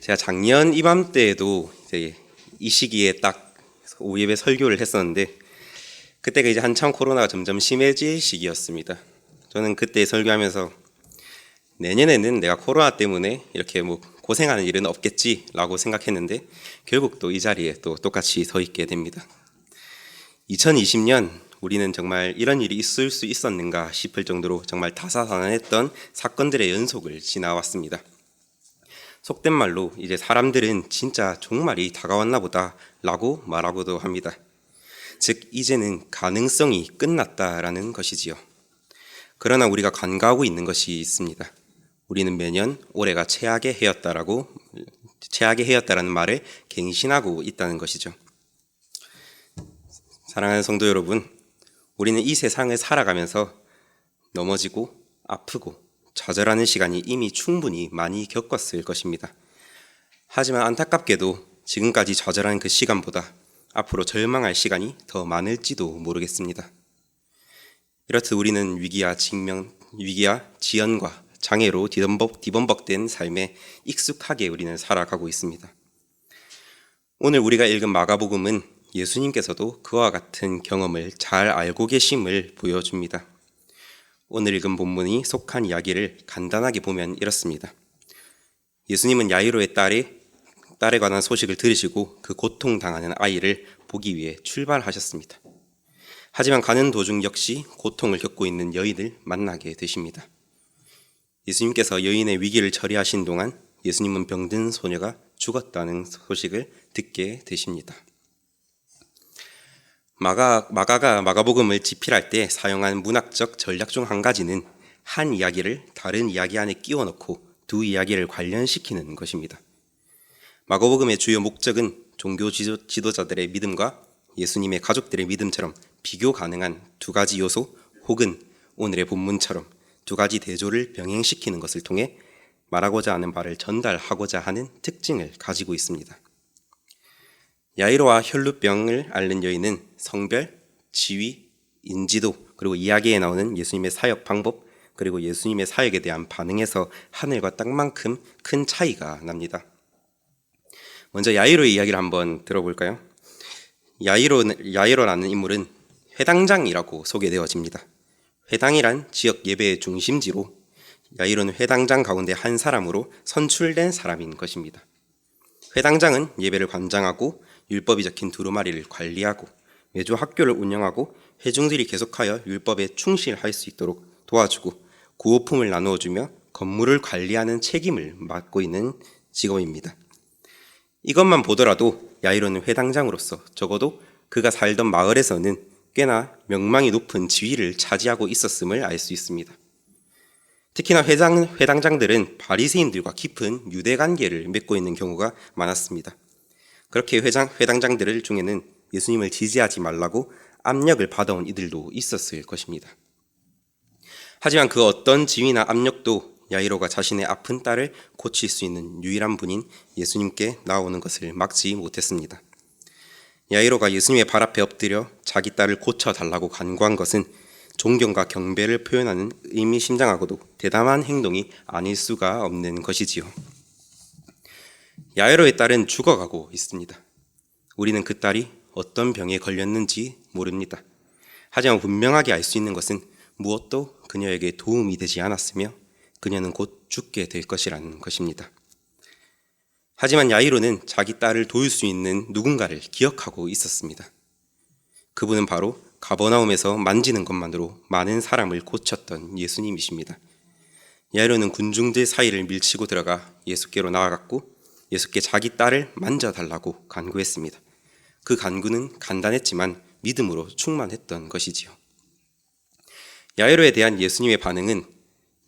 제가 작년 이맘때에도 이제 이 시기에 딱 오예배 설교를 했었는데, 그때가 이제 한참 코로나가 점점 심해질 시기였습니다. 저는 그때 설교하면서 내년에는 내가 코로나 때문에 이렇게 고생하는 일은 없겠지라고 생각했는데, 결국 또 이 자리에 또 똑같이 서 있게 됩니다. 2020년 우리는 정말 이런 일이 있을 수 있었는가 싶을 정도로 정말 다사다난했던 사건들의 연속을 지나왔습니다. 속된 말로 이제 사람들은 진짜 종말이 다가왔나 보다 라고 말하고도 합니다. 즉 이제는 가능성이 끝났다라는 것이지요. 그러나 우리가 간과하고 있는 것이 있습니다. 우리는 매년 올해가 최악의 해였다라는 말을 갱신하고 있다는 것이죠. 사랑하는 성도 여러분, 우리는 이 세상을 살아가면서 넘어지고 아프고 좌절하는 시간이 이미 충분히 많이 겪었을 것입니다. 하지만 안타깝게도 지금까지 좌절한 그 시간보다 앞으로 절망할 시간이 더 많을지도 모르겠습니다. 이렇듯 우리는 위기와 지연과 장애로 뒤범벅된 삶에 익숙하게 우리는 살아가고 있습니다. 오늘 우리가 읽은 마가복음은 예수님께서도 그와 같은 경험을 잘 알고 계심을 보여줍니다. 오늘 읽은 본문이 속한 이야기를 간단하게 보면 이렇습니다. 예수님은 야이로의 딸에 관한 소식을 들으시고 그 고통당하는 아이를 보기 위해 출발하셨습니다. 하지만 가는 도중 역시 고통을 겪고 있는 여인을 만나게 되십니다. 예수님께서 여인의 위기를 처리하신 동안 예수님은 병든 소녀가 죽었다는 소식을 듣게 되십니다. 마가가 마가복음을 집필할 때 사용한 문학적 전략 중 한 가지는 한 이야기를 다른 이야기 안에 끼워 넣고 두 이야기를 관련시키는 것입니다. 마가복음의 주요 목적은 종교 지도자들의 믿음과 예수님의 가족들의 믿음처럼 비교 가능한 두 가지 요소 혹은 오늘의 본문처럼 두 가지 대조를 병행시키는 것을 통해 말하고자 하는 바를 전달하고자 하는 특징을 가지고 있습니다. 야이로와 혈루병을 앓는 여인은 성별, 지위, 인지도, 그리고 이야기에 나오는 예수님의 사역 방법, 그리고 예수님의 사역에 대한 반응에서 하늘과 땅만큼 큰 차이가 납니다. 먼저 야이로의 이야기를 한번 들어볼까요? 야이로라는 인물은 회당장이라고 소개되어집니다. 회당이란 지역 예배의 중심지로 야이로는 회당장 가운데 한 사람으로 선출된 사람인 것입니다. 회당장은 예배를 관장하고 율법이 적힌 두루마리를 관리하고 매주 학교를 운영하고 회중들이 계속하여 율법에 충실할 수 있도록 도와주고 구호품을 나누어주며 건물을 관리하는 책임을 맡고 있는 직업입니다. 이것만 보더라도 야이로는 회당장으로서 적어도 그가 살던 마을에서는 꽤나 명망이 높은 지위를 차지하고 있었음을 알 수 있습니다. 특히나 회당장들은 바리새인들과 깊은 유대 관계를 맺고 있는 경우가 많았습니다. 그렇게 회당장들 중에는 예수님을 지지하지 말라고 압력을 받아온 이들도 있었을 것입니다. 하지만 그 어떤 지위나 압력도 야이로가 자신의 아픈 딸을 고칠 수 있는 유일한 분인 예수님께 나오는 것을 막지 못했습니다. 야이로가 예수님의 발 앞에 엎드려 자기 딸을 고쳐달라고 간구한 것은 존경과 경배를 표현하는 의미심장하고도 대담한 행동이 아닐 수가 없는 것이지요. 야이로의 딸은 죽어가고 있습니다. 우리는 그 딸이 어떤 병에 걸렸는지 모릅니다. 하지만 분명하게 알 수 있는 것은 무엇도 그녀에게 도움이 되지 않았으며 그녀는 곧 죽게 될 것이라는 것입니다. 하지만 야이로는 자기 딸을 도울 수 있는 누군가를 기억하고 있었습니다. 그분은 바로 가버나움에서 만지는 것만으로 많은 사람을 고쳤던 예수님이십니다. 야이로는 군중들 사이를 밀치고 들어가 예수께로 나아갔고 예수께 자기 딸을 만져달라고 간구했습니다. 그 간구는 간단했지만 믿음으로 충만했던 것이지요. 야이로에 대한 예수님의 반응은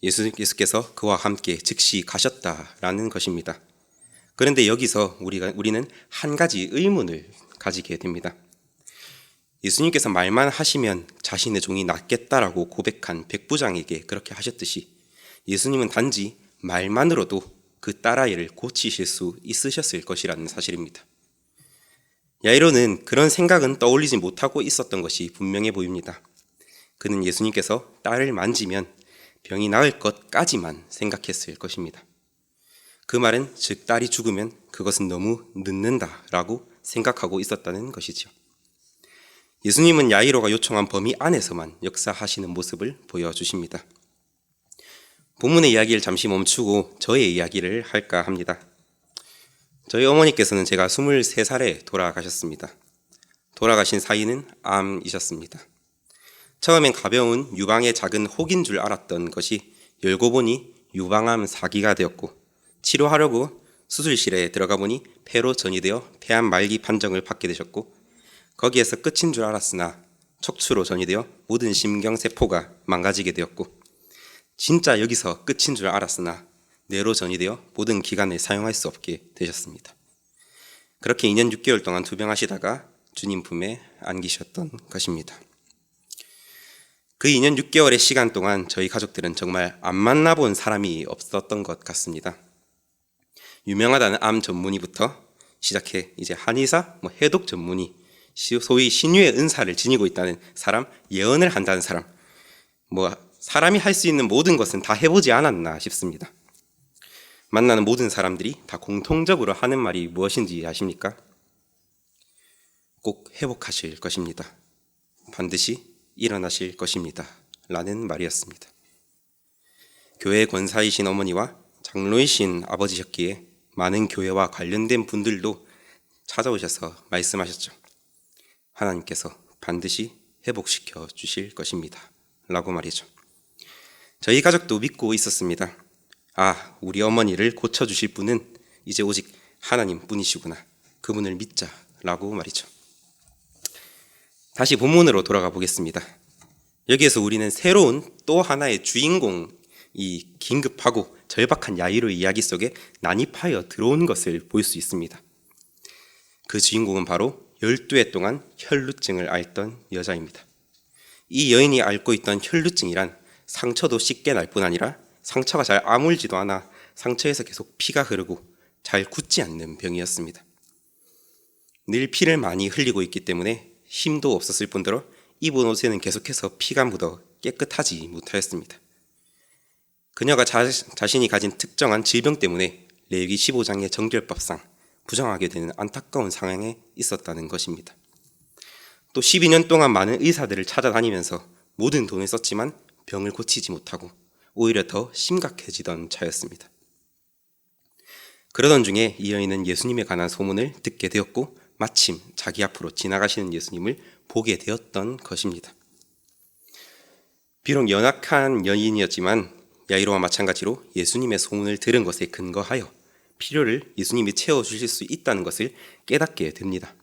예수께서 그와 함께 즉시 가셨다라는 것입니다. 그런데 여기서 우리는 한 가지 의문을 가지게 됩니다. 예수님께서 말만 하시면 자신의 종이 낫겠다라고 고백한 백부장에게 그렇게 하셨듯이 예수님은 단지 말만으로도 그 딸아이를 고치실 수 있으셨을 것이라는 사실입니다. 야이로는 그런 생각은 떠올리지 못하고 있었던 것이 분명해 보입니다. 그는 예수님께서 딸을 만지면 병이 나을 것까지만 생각했을 것입니다. 그 말은 즉 딸이 죽으면 그것은 너무 늦는다라고 생각하고 있었다는 것이지요. 예수님은 야이로가 요청한 범위 안에서만 역사하시는 모습을 보여주십니다. 본문의 이야기를 잠시 멈추고 저의 이야기를 할까 합니다. 저희 어머니께서는 제가 23살에 돌아가셨습니다. 돌아가신 사인은 암이셨습니다. 처음엔 가벼운 유방의 작은 혹인 줄 알았던 것이 열고 보니 유방암 4기가 되었고, 치료하려고 수술실에 들어가 보니 폐로 전이되어 폐암 말기 판정을 받게 되셨고, 거기에서 끝인 줄 알았으나 척추로 전이되어 모든 심경세포가 망가지게 되었고, 진짜 여기서 끝인 줄 알았으나 뇌로 전이되어 모든 기관을 사용할 수 없게 되셨습니다. 그렇게 2년 6개월 동안 투병하시다가 주님 품에 안기셨던 것입니다. 그 2년 6개월의 시간 동안 저희 가족들은 정말 안 만나본 사람이 없었던 것 같습니다. 유명하다는 암 전문의부터 시작해 이제 한의사, 해독 전문의, 소위 신유의 은사를 지니고 있다는 사람, 예언을 한다는 사람, 사람이 할 수 있는 모든 것은 다 해보지 않았나 싶습니다. 만나는 모든 사람들이 다 공통적으로 하는 말이 무엇인지 아십니까? 꼭 회복하실 것입니다. 반드시 일어나실 것입니다. 라는 말이었습니다. 교회 권사이신 어머니와 장로이신 아버지셨기에 많은 교회와 관련된 분들도 찾아오셔서 말씀하셨죠. 하나님께서 반드시 회복시켜 주실 것입니다. 라고 말이죠. 저희 가족도 믿고 있었습니다. 우리 어머니를 고쳐주실 분은 이제 오직 하나님 뿐이시구나. 그분을 믿자라고 말이죠. 다시 본문으로 돌아가 보겠습니다. 여기에서 우리는 새로운 또 하나의 주인공이 긴급하고 절박한 야이로의 이야기 속에 난입하여 들어온 것을 볼 수 있습니다. 그 주인공은 바로 12해 동안 혈루증을 앓던 여자입니다. 이 여인이 앓고 있던 혈루증이란 상처도 쉽게 날 뿐 아니라 상처가 잘 아물지도 않아 상처에서 계속 피가 흐르고 잘 굳지 않는 병이었습니다. 늘 피를 많이 흘리고 있기 때문에 힘도 없었을 뿐더러 입은 옷에는 계속해서 피가 묻어 깨끗하지 못하였습니다. 그녀가 자신이 가진 특정한 질병 때문에 레위기 15장의 정결법상 부정하게 되는 안타까운 상황에 있었다는 것입니다. 또 12년 동안 많은 의사들을 찾아다니면서 모든 돈을 썼지만 병을 고치지 못하고 오히려 더 심각해지던 차였습니다. 그러던 중에 이 여인은 예수님에 관한 소문을 듣게 되었고 마침 자기 앞으로 지나가시는 예수님을 보게 되었던 것입니다. 비록 연약한 여인이었지만 야이로와 마찬가지로 예수님의 소문을 들은 것에 근거하여 필요를 예수님이 채워주실 수 있다는 것을 깨닫게 됩니다.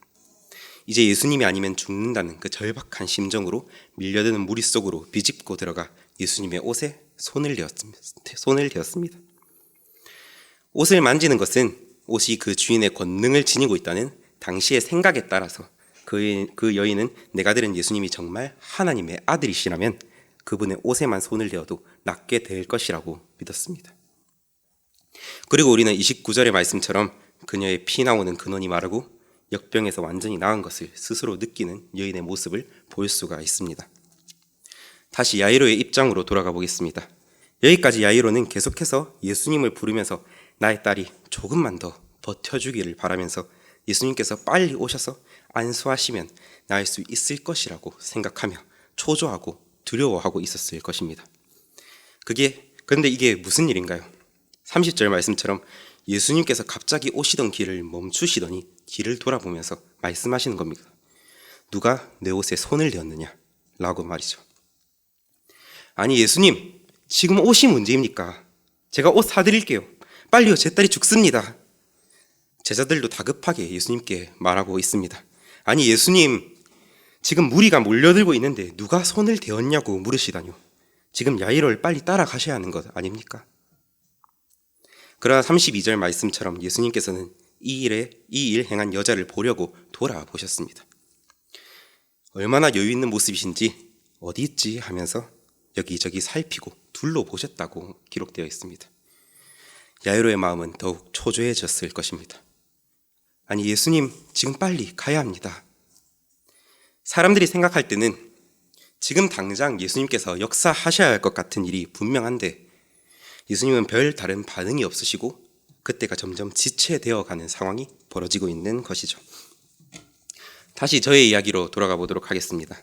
이제 예수님이 아니면 죽는다는 그 절박한 심정으로 밀려드는 무리 속으로 비집고 들어가 예수님의 옷에 손을 대었습니다. 옷을 만지는 것은 옷이 그 주인의 권능을 지니고 있다는 당시의 생각에 따라서 그 여인은 내가 들은 예수님이 정말 하나님의 아들이시라면 그분의 옷에만 손을 대어도 낫게 될 것이라고 믿었습니다. 그리고 우리는 29절의 말씀처럼 그녀의 피 나오는 근원이 마르고 역병에서 완전히 나은 것을 스스로 느끼는 여인의 모습을 볼 수가 있습니다. 다시 야이로의 입장으로 돌아가 보겠습니다. 여기까지 야이로는 계속해서 예수님을 부르면서 나의 딸이 조금만 더 버텨주기를 바라면서 예수님께서 빨리 오셔서 안수하시면 나을 수 있을 것이라고 생각하며 초조하고 두려워하고 있었을 것입니다. 그런데 이게 무슨 일인가요? 30절 말씀처럼 예수님께서 갑자기 오시던 길을 멈추시더니 길을 돌아보면서 말씀하시는 겁니다. 누가 내 옷에 손을 대었느냐? 라고 말이죠. 아니 예수님, 지금 옷이 문제입니까? 제가 옷 사드릴게요. 빨리요, 제 딸이 죽습니다. 제자들도 다급하게 예수님께 말하고 있습니다. 아니 예수님, 지금 무리가 몰려들고 있는데 누가 손을 대었냐고 물으시다뇨. 지금 야이로를 빨리 따라가셔야 하는 것 아닙니까? 그러나 32절 말씀처럼 예수님께서는 이 일 행한 여자를 보려고 돌아보셨습니다. 얼마나 여유 있는 모습이신지 어디 있지 하면서 여기저기 살피고 둘러보셨다고 기록되어 있습니다. 야이로의 마음은 더욱 초조해졌을 것입니다. 아니 예수님, 지금 빨리 가야 합니다. 사람들이 생각할 때는 지금 당장 예수님께서 역사하셔야 할 것 같은 일이 분명한데 예수님은 별 다른 반응이 없으시고 그때가 점점 지체되어 가는 상황이 벌어지고 있는 것이죠. 다시 저의 이야기로 돌아가 보도록 하겠습니다.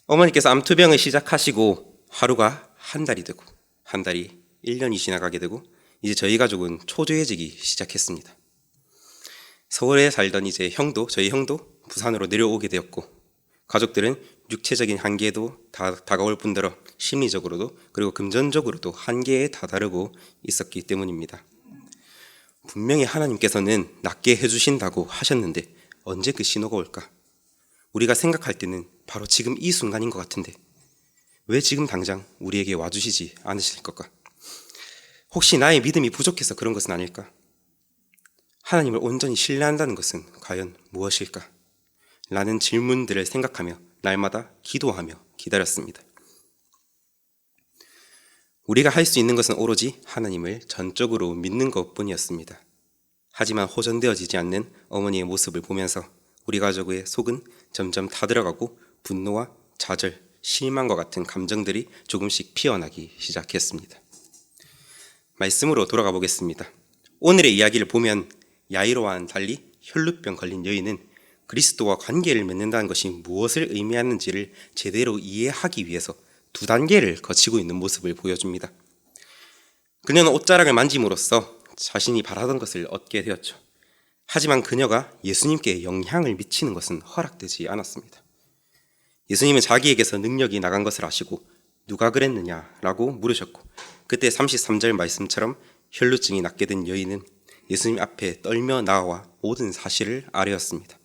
어머니께서 암투병을 시작하시고 하루가 한 달이 되고 한 달이 1년이 지나가게 되고 이제 저희 가족은 초조해지기 시작했습니다. 서울에 살던 저희 형도 부산으로 내려오게 되었고 가족들은 육체적인 한계에도 다가올 뿐더러 심리적으로도 그리고 금전적으로도 한계에 다다르고 있었기 때문입니다. 분명히 하나님께서는 낫게 해주신다고 하셨는데 언제 그 신호가 올까? 우리가 생각할 때는 바로 지금 이 순간인 것 같은데 왜 지금 당장 우리에게 와주시지 않으실 것까? 혹시 나의 믿음이 부족해서 그런 것은 아닐까? 하나님을 온전히 신뢰한다는 것은 과연 무엇일까? 라는 질문들을 생각하며 날마다 기도하며 기다렸습니다. 우리가 할 수 있는 것은 오로지 하나님을 전적으로 믿는 것뿐이었습니다. 하지만 호전되어지지 않는 어머니의 모습을 보면서 우리 가족의 속은 점점 타들어가고 분노와 좌절, 실망과 같은 감정들이 조금씩 피어나기 시작했습니다. 말씀으로 돌아가 보겠습니다. 오늘의 이야기를 보면 야이로와는 달리 혈루병 걸린 여인은 그리스도와 관계를 맺는다는 것이 무엇을 의미하는지를 제대로 이해하기 위해서 두 단계를 거치고 있는 모습을 보여줍니다. 그녀는 옷자락을 만짐으로써 자신이 바라던 것을 얻게 되었죠. 하지만 그녀가 예수님께 영향을 미치는 것은 허락되지 않았습니다. 예수님은 자기에게서 능력이 나간 것을 아시고 누가 그랬느냐라고 물으셨고 그때 33절 말씀처럼 혈루증이 낫게 된 여인은 예수님 앞에 떨며 나와 모든 사실을 아뢰었습니다.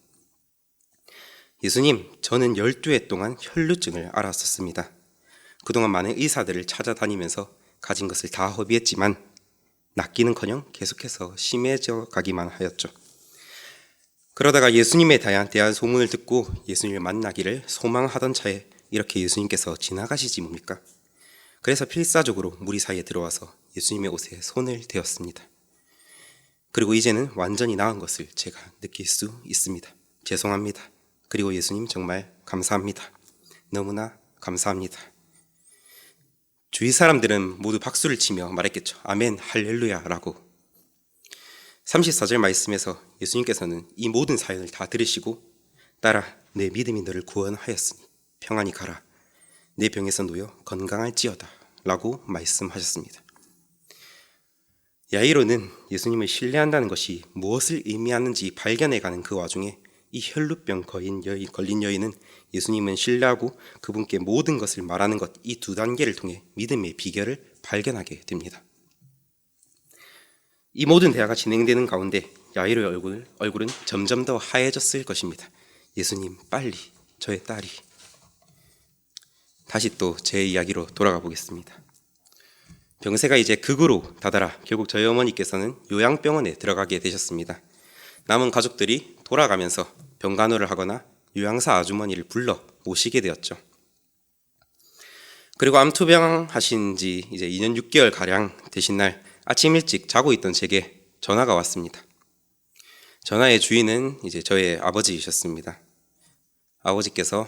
예수님, 저는 12해 동안 혈루증을 앓았었습니다. 그동안 많은 의사들을 찾아다니면서 가진 것을 다 허비했지만 낫기는커녕 계속해서 심해져 가기만 하였죠. 그러다가 예수님에 대한 소문을 듣고 예수님을 만나기를 소망하던 차에 이렇게 예수님께서 지나가시지 뭡니까? 그래서 필사적으로 무리 사이에 들어와서 예수님의 옷에 손을 대었습니다. 그리고 이제는 완전히 나은 것을 제가 느낄 수 있습니다. 죄송합니다. 그리고 예수님 정말 감사합니다. 너무나 감사합니다. 주위 사람들은 모두 박수를 치며 말했겠죠. 아멘, 할렐루야 라고. 34절 말씀에서 예수님께서는 이 모든 사연을 다 들으시고 딸아, 내 믿음이 너를 구원하였으니 평안히 가라. 내 병에서 놓여 건강할지어다 라고 말씀하셨습니다. 야이로는 예수님을 신뢰한다는 것이 무엇을 의미하는지 발견해가는 그 와중에 이 혈루병 걸린 여인은 예수님은 신뢰하고 그분께 모든 것을 말하는 것, 이 두 단계를 통해 믿음의 비결을 발견하게 됩니다. 이 모든 대화가 진행되는 가운데 야이로의 얼굴은 점점 더 하얘졌을 것입니다. 예수님, 빨리 저의 딸이. 다시 또 제 이야기로 돌아가 보겠습니다. 병세가 이제 극으로 다다라 결국 저희 어머니께서는 요양병원에 들어가게 되셨습니다. 남은 가족들이 돌아가면서 병간호를 하거나 요양사 아주머니를 불러 모시게 되었죠. 그리고 암투병 하신 지 이제 2년 6개월 가량 되신 날 아침 일찍 자고 있던 제게 전화가 왔습니다. 전화의 주인은 이제 저의 아버지이셨습니다. 아버지께서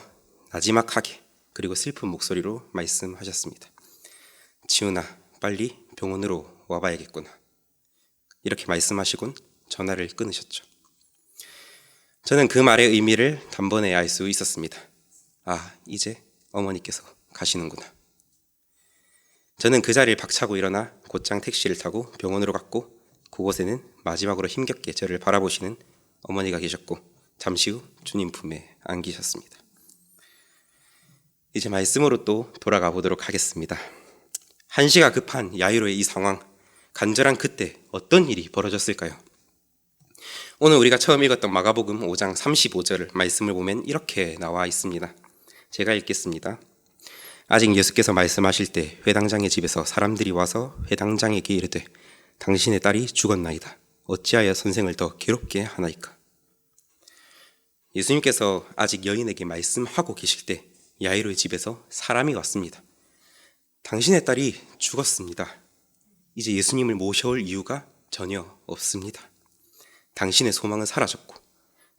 나지막하게 그리고 슬픈 목소리로 말씀하셨습니다. 지훈아, 빨리 병원으로 와봐야겠구나. 이렇게 말씀하시곤 전화를 끊으셨죠. 저는 그 말의 의미를 단번에 알 수 있었습니다. 아, 이제 어머니께서 가시는구나. 저는 그 자리를 박차고 일어나 곧장 택시를 타고 병원으로 갔고 그곳에는 마지막으로 힘겹게 저를 바라보시는 어머니가 계셨고 잠시 후 주님 품에 안기셨습니다. 이제 말씀으로 또 돌아가 보도록 하겠습니다. 한시가 급한 야이로의 이 상황, 간절한 그때 어떤 일이 벌어졌을까요? 오늘 우리가 처음 읽었던 마가복음 5장 35절 말씀을 보면 이렇게 나와 있습니다. 제가 읽겠습니다. 아직 예수께서 말씀하실 때 회당장의 집에서 사람들이 와서 회당장에게 이르되 당신의 딸이 죽었나이다. 어찌하여 선생을 더 괴롭게 하나이까? 예수님께서 아직 여인에게 말씀하고 계실 때 야이로의 집에서 사람이 왔습니다. 당신의 딸이 죽었습니다. 이제 예수님을 모셔올 이유가 전혀 없습니다. 당신의 소망은 사라졌고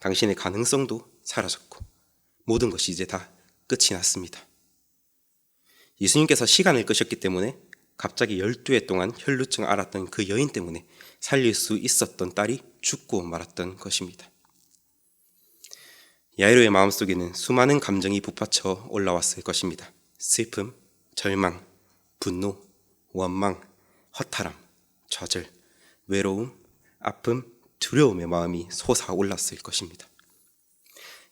당신의 가능성도 사라졌고 모든 것이 이제 다 끝이 났습니다. 예수님께서 시간을 끄셨기 때문에 갑자기 12해 동안 혈루증 앓았던 그 여인 때문에 살릴 수 있었던 딸이 죽고 말았던 것입니다. 야이로의 마음속에는 수많은 감정이 북받쳐 올라왔을 것입니다. 슬픔, 절망, 분노, 원망, 허탈함, 좌절, 외로움, 아픔, 두려움의 마음이 솟아올랐을 것입니다.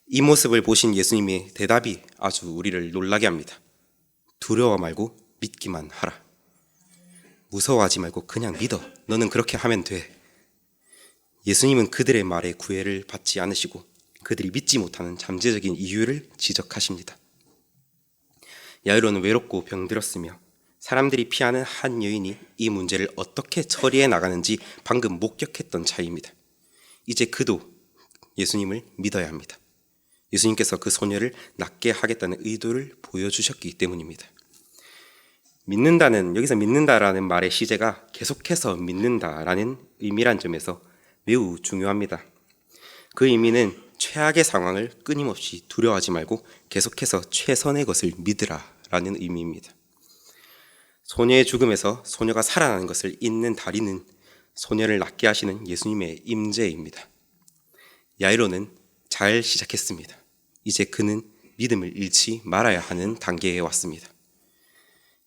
이 모습을 보신 예수님의 대답이 아주 우리를 놀라게 합니다. 두려워 말고 믿기만 하라. 무서워하지 말고 그냥 믿어. 너는 그렇게 하면 돼. 예수님은 그들의 말에 구애를 받지 않으시고 그들이 믿지 못하는 잠재적인 이유를 지적하십니다. 야이로는 외롭고 병들었으며 사람들이 피하는 한 여인이 이 문제를 어떻게 처리해 나가는지 방금 목격했던 자입니다. 이제 그도 예수님을 믿어야 합니다. 예수님께서 그 소녀를 낫게 하겠다는 의도를 보여주셨기 때문입니다. 믿는다는, 여기서 믿는다라는 말의 시제가 계속해서 믿는다라는 의미란 점에서 매우 중요합니다. 그 의미는 최악의 상황을 끊임없이 두려워하지 말고 계속해서 최선의 것을 믿으라라는 의미입니다. 소녀의 죽음에서 소녀가 살아나는 것을 잇는 다리는 소녀를 낫게 하시는 예수님의 임재입니다. 야이로는 잘 시작했습니다. 이제 그는 믿음을 잃지 말아야 하는 단계에 왔습니다.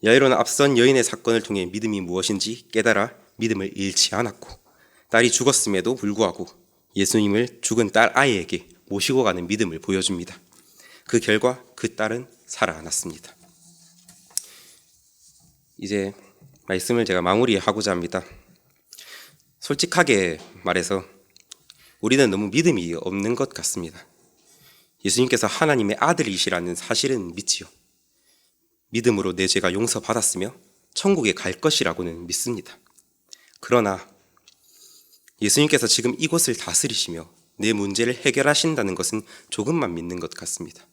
야이로는 앞선 여인의 사건을 통해 믿음이 무엇인지 깨달아 믿음을 잃지 않았고 딸이 죽었음에도 불구하고 예수님을 죽은 딸 아이에게 모시고 가는 믿음을 보여줍니다. 그 결과 그 딸은 살아났습니다. 이제 말씀을 제가 마무리하고자 합니다. 솔직하게 말해서 우리는 너무 믿음이 없는 것 같습니다. 예수님께서 하나님의 아들이시라는 사실은 믿지요. 믿음으로 내 죄가 용서받았으며 천국에 갈 것이라고는 믿습니다. 그러나 예수님께서 지금 이곳을 다스리시며 내 문제를 해결하신다는 것은 조금만 믿는 것 같습니다.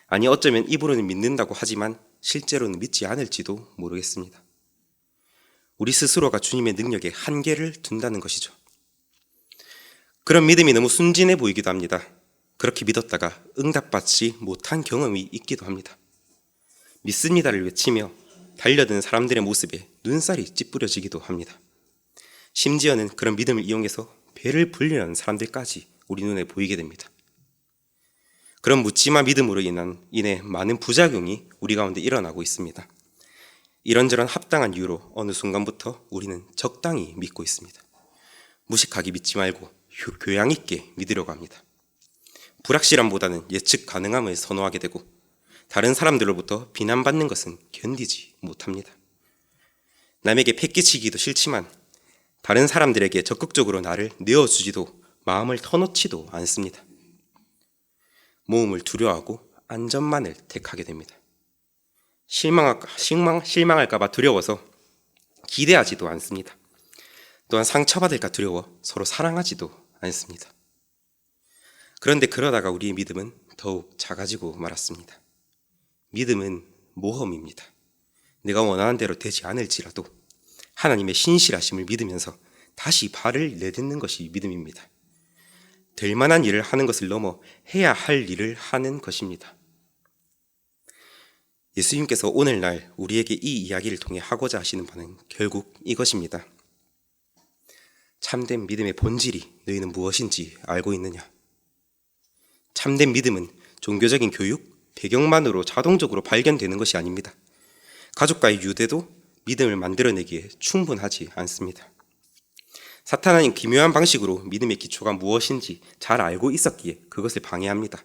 아니 어쩌면 입으로는 믿는다고 하지만 실제로는 믿지 않을지도 모르겠습니다. 우리 스스로가 주님의 능력에 한계를 둔다는 것이죠. 그런 믿음이 너무 순진해 보이기도 합니다. 그렇게 믿었다가 응답받지 못한 경험이 있기도 합니다. 믿습니다를 외치며 달려드는 사람들의 모습에 눈살이 찌푸려지기도 합니다. 심지어는 그런 믿음을 이용해서 배를 불리는 사람들까지 우리 눈에 보이게 됩니다. 그런 묻지마 믿음으로 인해 많은 부작용이 우리 가운데 일어나고 있습니다. 이런저런 합당한 이유로 어느 순간부터 우리는 적당히 믿고 있습니다. 무식하게 믿지 말고 교양 있게 믿으려고 합니다. 불확실함보다는 예측 가능함을 선호하게 되고 다른 사람들로부터 비난받는 것은 견디지 못합니다. 남에게 패기치기도 싫지만 다른 사람들에게 적극적으로 나를 내어주지도 마음을 터놓지도 않습니다. 모험을 두려워하고 안전만을 택하게 됩니다. 실망할까 봐 두려워서 기대하지도 않습니다. 또한 상처받을까 두려워 서로 사랑하지도 않습니다. 그런데 그러다가 우리의 믿음은 더욱 작아지고 말았습니다. 믿음은 모험입니다. 내가 원하는 대로 되지 않을지라도 하나님의 신실하심을 믿으면서 다시 발을 내딛는 것이 믿음입니다. 될 만한 일을 하는 것을 넘어 해야 할 일을 하는 것입니다. 예수님께서 오늘날 우리에게 이 이야기를 통해 하고자 하시는 바는 결국 이것입니다. 참된 믿음의 본질이 너희는 무엇인지 알고 있느냐? 참된 믿음은 종교적인 교육, 배경만으로 자동적으로 발견되는 것이 아닙니다. 가족과의 유대도 믿음을 만들어내기에 충분하지 않습니다. 사탄은 기묘한 방식으로 믿음의 기초가 무엇인지 잘 알고 있었기에 그것을 방해합니다.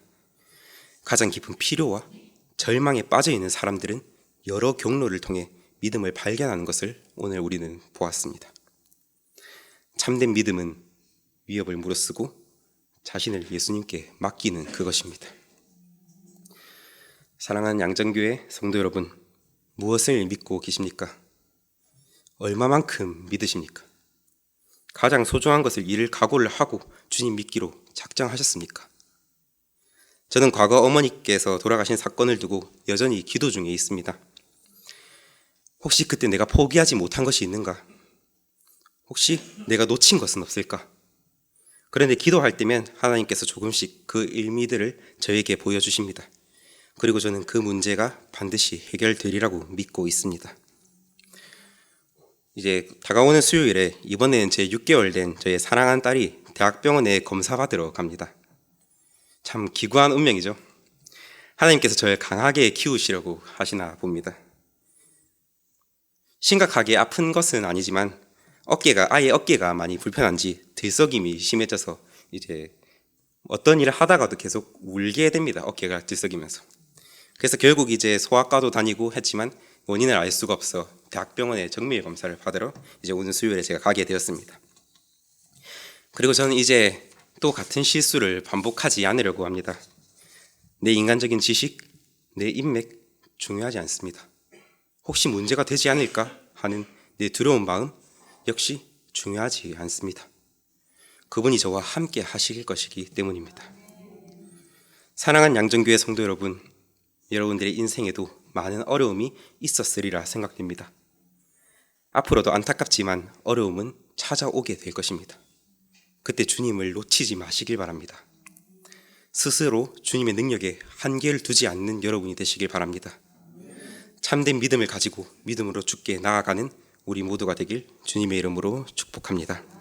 가장 깊은 필요와 절망에 빠져있는 사람들은 여러 경로를 통해 믿음을 발견하는 것을 오늘 우리는 보았습니다. 참된 믿음은 위협을 무릅쓰고 자신을 예수님께 맡기는 그것입니다. 사랑하는 양정교회 성도 여러분, 무엇을 믿고 계십니까? 얼마만큼 믿으십니까? 가장 소중한 것을 잃을 각오를 하고 주님 믿기로 작정하셨습니까? 저는 과거 어머니께서 돌아가신 사건을 두고 여전히 기도 중에 있습니다. 혹시 그때 내가 포기하지 못한 것이 있는가? 혹시 내가 놓친 것은 없을까? 그런데 기도할 때면 하나님께서 조금씩 그 일미들을 저에게 보여주십니다. 그리고 저는 그 문제가 반드시 해결되리라고 믿고 있습니다. 이제 다가오는 수요일에 이번에는 제 6개월 된 저의 사랑하는 딸이 대학병원에 검사받으러 갑니다. 참 기구한 운명이죠. 하나님께서 저를 강하게 키우시려고 하시나 봅니다. 심각하게 아픈 것은 아니지만 아예 어깨가 많이 불편한지 들썩임이 심해져서 이제 어떤 일을 하다가도 계속 울게 됩니다. 어깨가 들썩이면서. 그래서 결국 이제 소아과도 다니고 했지만 원인을 알 수가 없어 대학병원에 정밀 검사를 받으러 이제 오는 수요일에 제가 가게 되었습니다. 그리고 저는 이제 또 같은 실수를 반복하지 않으려고 합니다. 내 인간적인 지식, 내 인맥 중요하지 않습니다. 혹시 문제가 되지 않을까 하는 내 두려운 마음 역시 중요하지 않습니다. 그분이 저와 함께 하실 것이기 때문입니다. 사랑하는 양정교회 성도 여러분, 여러분들의 인생에도 많은 어려움이 있었으리라 생각됩니다. 앞으로도 안타깝지만 어려움은 찾아오게 될 것입니다. 그때 주님을 놓치지 마시길 바랍니다. 스스로 주님의 능력에 한계를 두지 않는 여러분이 되시길 바랍니다. 참된 믿음을 가지고 믿음으로 주께 나아가는 우리 모두가 되길 주님의 이름으로 축복합니다.